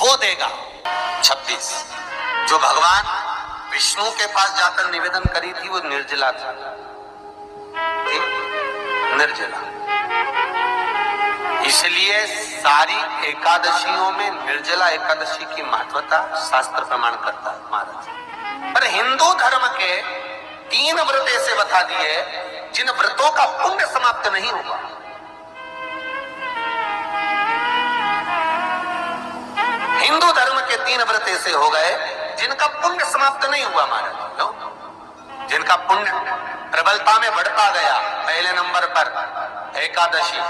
वो देगा। 26 जो भगवान विष्णु के पास जाकर निवेदन करी थी वो निर्जला था, निर्जला। इसलिए सारी एकादशियों में निर्जला एकादशी की महत्वता शास्त्र प्रमाण करता है महाराज। पर हिंदू धर्म के 3 व्रत ऐसे बता दिए जिन व्रतों का पुण्य समाप्त नहीं होगा। हिंदू धर्म के 3 व्रत ऐसे हो गए जिनका पुण्य समाप्त नहीं हुआ महाराज, जिनका पुण्य प्रबलता में बढ़ता गया। पहले नंबर पर एकादशी,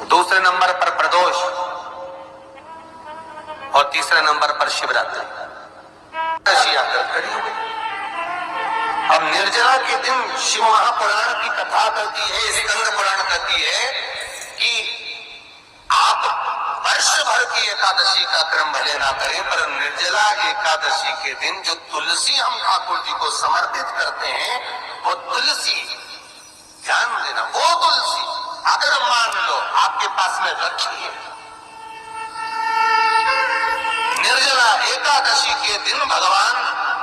दूसरे नंबर पर प्रदोष और तीसरे नंबर पर शिवरात्रि। अब निर्जला के दिन शिव महापुराण की कथा करती है, स्कंद पुराण कहती है कि आप वर्ष भर की एकादशी का क्रम भले ना करें, पर निर्जला एकादशी के दिन जो तुलसी हम ठाकुर जी को समर्पित करते हैं वो तुलसी, ध्यान देना, वो तुलसी अगर मान लो आपके पास में रखी है, निर्जला एकादशी के दिन भगवान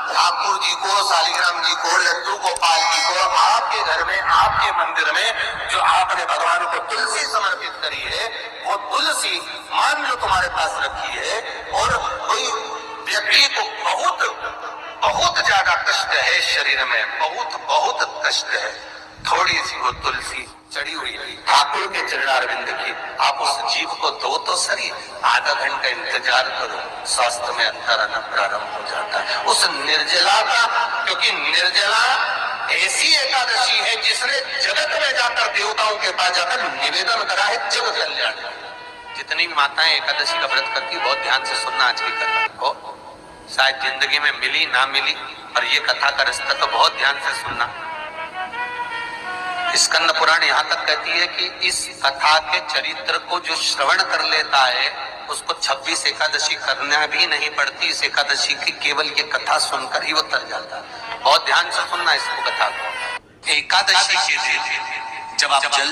ठाकुर जी को, शालिग्राम जी को, लड्डू गोपाल जी को आपके घर में, आपके मंदिर में जो आपने भगवान को तुलसी समर्पित करी है वो तुलसी मान लो तुम्हारे पास रखी है और कोई व्यक्ति को बहुत ज्यादा कष्ट है शरीर में, बहुत कष्ट है, थोड़ी सी वो तुलसी चढ़ी हुई है ठाकुर के चरणारविंद की, आप उस जीव को दो तो सही, आधा घंटा इंतजार करो, स्वास्थ्य में अंतर आना प्रारंभ हो जाता है उस निर्जला का। क्योंकि निर्जला ऐसी एकादशी है जिसने जगत में जाकर देवताओं के पास जाकर निवेदन करा है जग कल्याण। जितनी भी माताएं एकादशी का व्रत करती बहुत ध्यान से सुनना आज की कथा को, शायद जिंदगी में मिली ना मिली, पर ये कथा का रिश्ता तो बहुत ध्यान से सुनना। स्कंद पुराण यहाँ तक कहती है कि इस कथा के चरित्र को जो श्रवण कर लेता है उसको 26 एकादशी करना भी नहीं पड़ती। इस एकादशी की केवल ये कथा सुनकर ही वो तर जाता है। बहुत ध्यान से सुनना इसको कथा को। एकादशी के दिन जब आप जल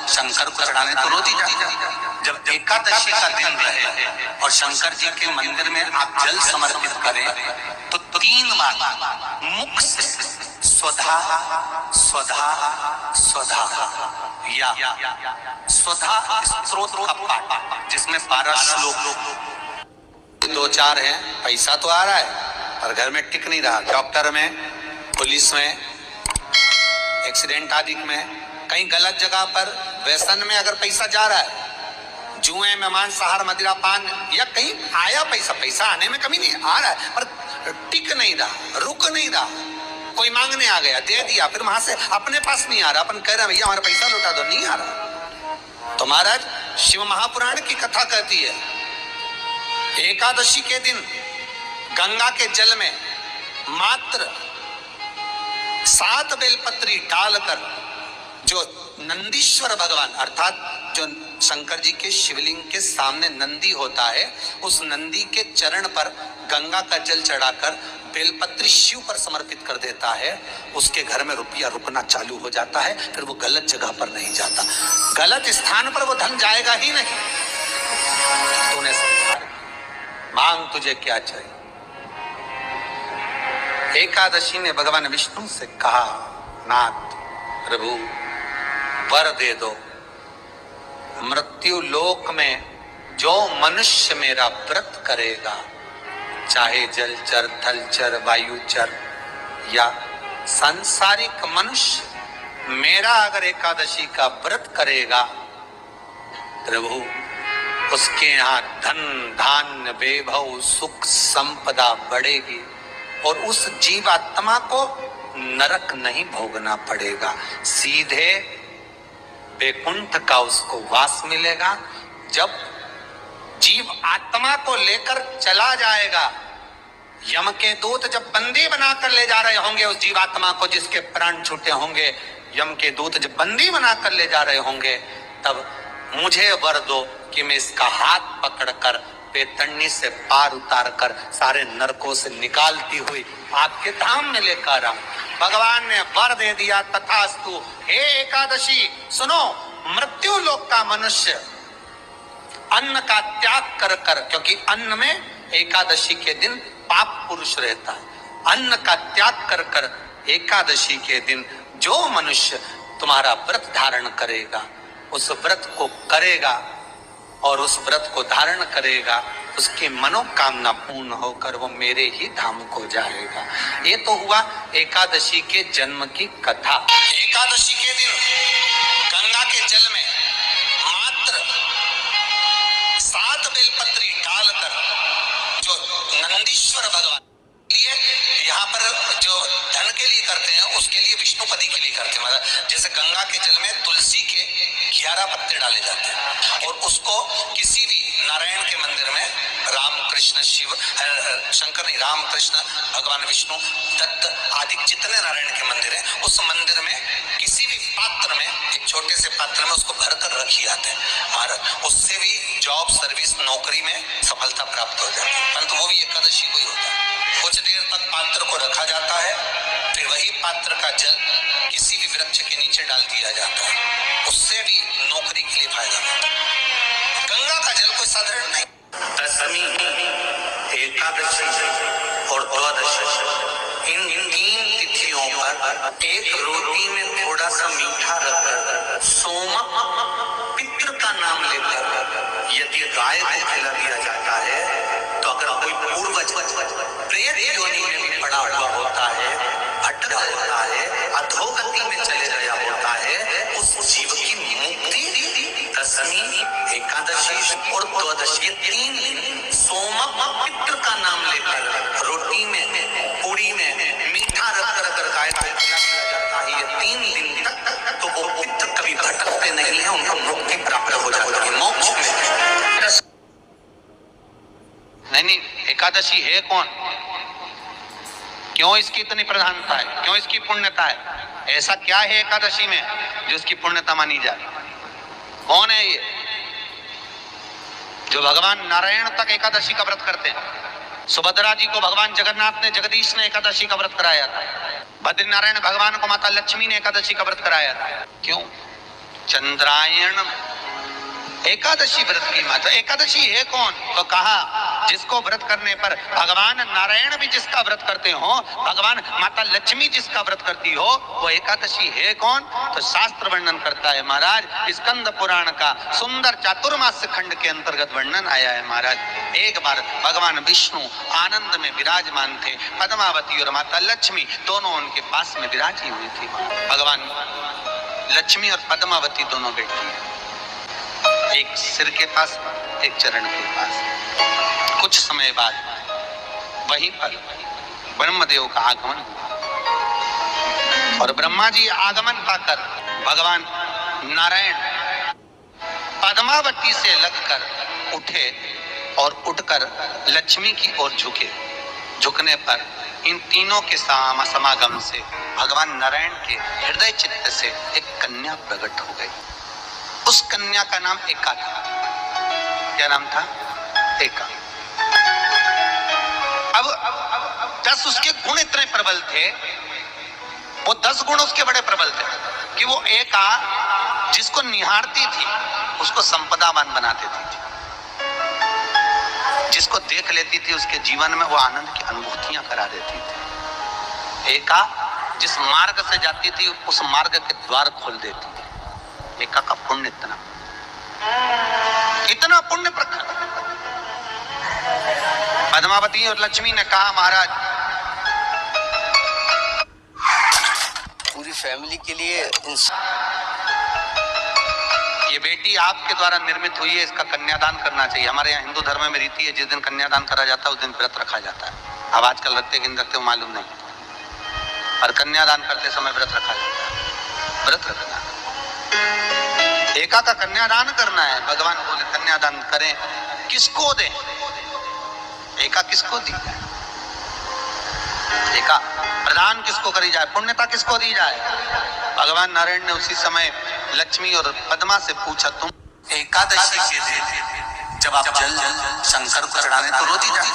शंकर को चढ़ाने तो रोज ही जाते, जब एकादशी का दिन रहे और शंकर जी के मंदिर में आप जल समर्पित करें तो 3 बार मुख से स्वधा स्वधा स्वधा या स्वधा स्तोत्र का पाठ, जिसमें 12 श्लोक 2-4 हैं। पैसा तो आ रहा है पर घर में टिक नहीं रहा, डॉक्टर में, पुलिस में, एक्सीडेंट आदि में, कहीं गलत जगह पर व्यसन में अगर पैसा जा रहा है, जुए में, मांसाहार, मदिरा पान, या कहीं आया पैसा आने में कमी नहीं, आ रहा है पर टिक नहीं रहा, रुक नहीं रहा। कोई मांगने आ गया, दे दिया, फिर वहां से अपने पास नहीं आ रहा, अपन कह रहे हैं भैया हमारा पैसा लौटा दो, नहीं आ रहा। तो महाराज शिव महापुराण की कथा कहती है एकादशी के दिन गंगा के जल में मात्र 7 बेलपत्री डालकर जो नंदीश्वर भगवान अर्थात जो शंकर जी के शिवलिंग के सामने नंदी होता है, उस नंदी के चरण पर गंगा का जल चढ़ाकर बेलपत्री शिव पर समर्पित कर देता है, उसके घर में रुपया रुकना चालू हो जाता है, फिर वो गलत जगह पर नहीं जाता, गलत स्थान पर वो धन जाएगा ही नहीं। तूने समझा, मांग तुझे क्या चाहिए। एकादशी ने भगवान विष्णु से कहा, नाथ प्रभु वर दे दो, मृत्यु लोक में जो मनुष्य मेरा व्रत करेगा, चाहे जलचर, थलचर, वायुचर या सांसारिक मनुष्य, मेरा अगर एकादशी का व्रत करेगा प्रभु, उसके यहाँ धन धान्य वैभव सुख संपदा बढ़ेगी और उस जीवात्मा को नरक नहीं भोगना पड़ेगा, सीधे वैकुंठ का उसको वास मिलेगा। जब जीव आत्मा को लेकर चला जाएगा, यम के दूत जब बंदी बनाकर ले जा रहे होंगे उस जीवात्मा को जिसके प्राण छूटे होंगे, यम के दूत जब बंदी बनाकर ले जा रहे होंगे, तब मुझे वर दो कि मैं इसका हाथ पकड़कर पेतन्नी से पार उतार कर सारे नरकों से निकालती हुई आपके धाम में लेकर आऊं। भगवान ने वर दे दिया, तथास्तु। हे एकादशी सुनो, मृत्यु लोक का मनुष्य अन्न का त्याग कर कर, क्योंकि अन्न में एकादशी के दिन पाप पुरुष रहता है, अन्न का त्याग कर कर एकादशी के दिन जो मनुष्य तुम्हारा व्रत धारण करेगा, उस व्रत को करेगा और उस व्रत को धारण करेगा, उसकी मनोकामना पूर्ण होकर वो मेरे ही धाम को जाएगा। ये तो हुआ एकादशी के जन्म की कथा। एकादशी के दिन गंगा के जल में मात्र 7 बेलपत्री डालकर जो नंदीश्वर भगवान लिए यहाँ पर जो धन के लिए करते हैं, उसके लिए विष्णुपति के लिए करते हैं। मतलब जैसे गंगा के जल में तुलसी के 11 पत्ते डाले जाते हैं और उसको किसी भी नारायण के मंदिर में राम कृष्ण शिव शंकर नहीं, राम कृष्ण भगवान विष्णु दत्त आदि जितने नारायण के मंदिर हैं, उस मंदिर में किसी भी पात्र में, एक छोटे से पात्र में उसको भरकर रखी जाते हैं महाराज। उससे भी जॉब सर्विस नौकरी में सफलता प्राप्त हो जाती है, परंतु वो भी एकादशी को ही होता है। कुछ देर तक पात्र को रखा जाता है, फिर वही पात्र का जल किसी भी वृक्ष के नीचे डाल दिया जाता है, उससे भी नौकरी के लिए फायदा होता है। गंगा का जल कोई साधारण नहीं। दशमी, एकादशी और द्वादशी, इन 3 तिथियों पर एक रोटी में थोड़ा सा मीठा रखकर सोम पितृ का नाम लेकर यदि गाय को खिला दिया जाता है, तो अगर कोई पूर्वज प्रेत योनि में पड़ा हुआ होता है, भटका होता है, अधोगति में चले गया होता है, उस जीव की मुक्ति दशमी, एकादशी और द्वादशी 3 दिन सोम पितृ का नाम लेकर रोटी में, पूरी में मीठा रखकर अगर गाय को खिला दिया जाता है ये 3 दिन तक, तो वो पितृ कभी भटकते नहीं है, उनको मुक्ति प्राप्त हो जाती है, मोक्ष में। नहीं, एकादशी है कौन, क्यों इसकी इतनी प्रधानता है, क्यों इसकी पुण्यता है, ऐसा क्या है एकादशी में जो इसकी पुण्यता मानी जाए? कौन है ये जो भगवान नारायण तक एकादशी का व्रत करते हैं? सुभद्रा जी को भगवान जगन्नाथ ने, जगदीश ने एकादशी का व्रत कराया था। बद्रीनारायण भगवान को माता लक्ष्मी ने एकादशी का व्रत कराया था। क्यों? चंद्रायण एकादशी व्रत की माता। एकादशी है कौन? तो कहा जिसको व्रत करने पर भगवान नारायण भी जिसका व्रत करते हो, भगवान माता लक्ष्मी जिसका व्रत करती हो, वो एकादशी है कौन? तो शास्त्र वर्णन करता है महाराज, स्कंद पुराण का सुंदर चातुर्मास्य खंड के अंतर्गत वर्णन आया है महाराज। एक बार भगवान विष्णु आनंद में विराजमान थे, पद्मावती और माता लक्ष्मी दोनों उनके पास में विराजी हुई थी। भगवान लक्ष्मी और पद्मावती दोनों बैठी है, एक सिर के पास, एक चरण के पास। कुछ समय बाद वहीं पर ब्रह्मदेव का आगमन हुआ और ब्रह्मा जी आगमन पाकर भगवान नारायण पद्मावती से लगकर उठे और उठकर लक्ष्मी की ओर झुके। झुकने पर इन तीनों के समागम से भगवान नारायण के हृदय चित्त से एक कन्या प्रकट हो गई। उस कन्या का नाम एका था। क्या नाम था? एका। अब 10 उसके गुण इतने प्रबल थे, वो 10 गुण उसके बड़े प्रबल थे कि वो एका जिसको निहारती थी उसको संपदावान बना देती थी, जिसको देख लेती थी उसके जीवन में वो आनंद की अनुभूतियां करा देती थी। एका जिस मार्ग से जाती थी उस मार्ग के द्वार खोल देती थी। एका का पुण्य इतना पुण्य प्रखर। पद्मावती और लक्ष्मी ने कहा महाराज पूरी फैमिली के लिए ये बेटी आपके द्वारा निर्मित हुई है, इसका कन्यादान करना चाहिए। हमारे यहाँ हिंदू धर्म में रीति है, जिस दिन कन्यादान करा जाता है उस दिन व्रत रखा जाता है। अब आजकल रखते कि नहीं रखते वो मालूम नहीं, पर कन्यादान करते समय व्रत रखा जाता है। व्रत रखना, एका का कन्यादान करना है। भगवान बोले कन्यादान करें, किसको दें? एका किसको दी जाए? एका प्रदान किसको करी जाए? पुण्यता किसको दी जाए? भगवान नारायण ने उसी समय लक्ष्मी और पद्मा से पूछा, तुम एकादशी के दिन जब आप जल शंकर को चढ़ाने तो रोटी जाए,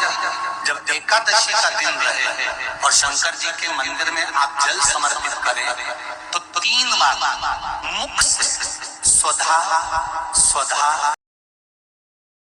जब एकादशी का दिन रहे और शंकर जी के मंदिर में आप जल समर्पित करें तो 3 बार मुख से स्वधा स्वधा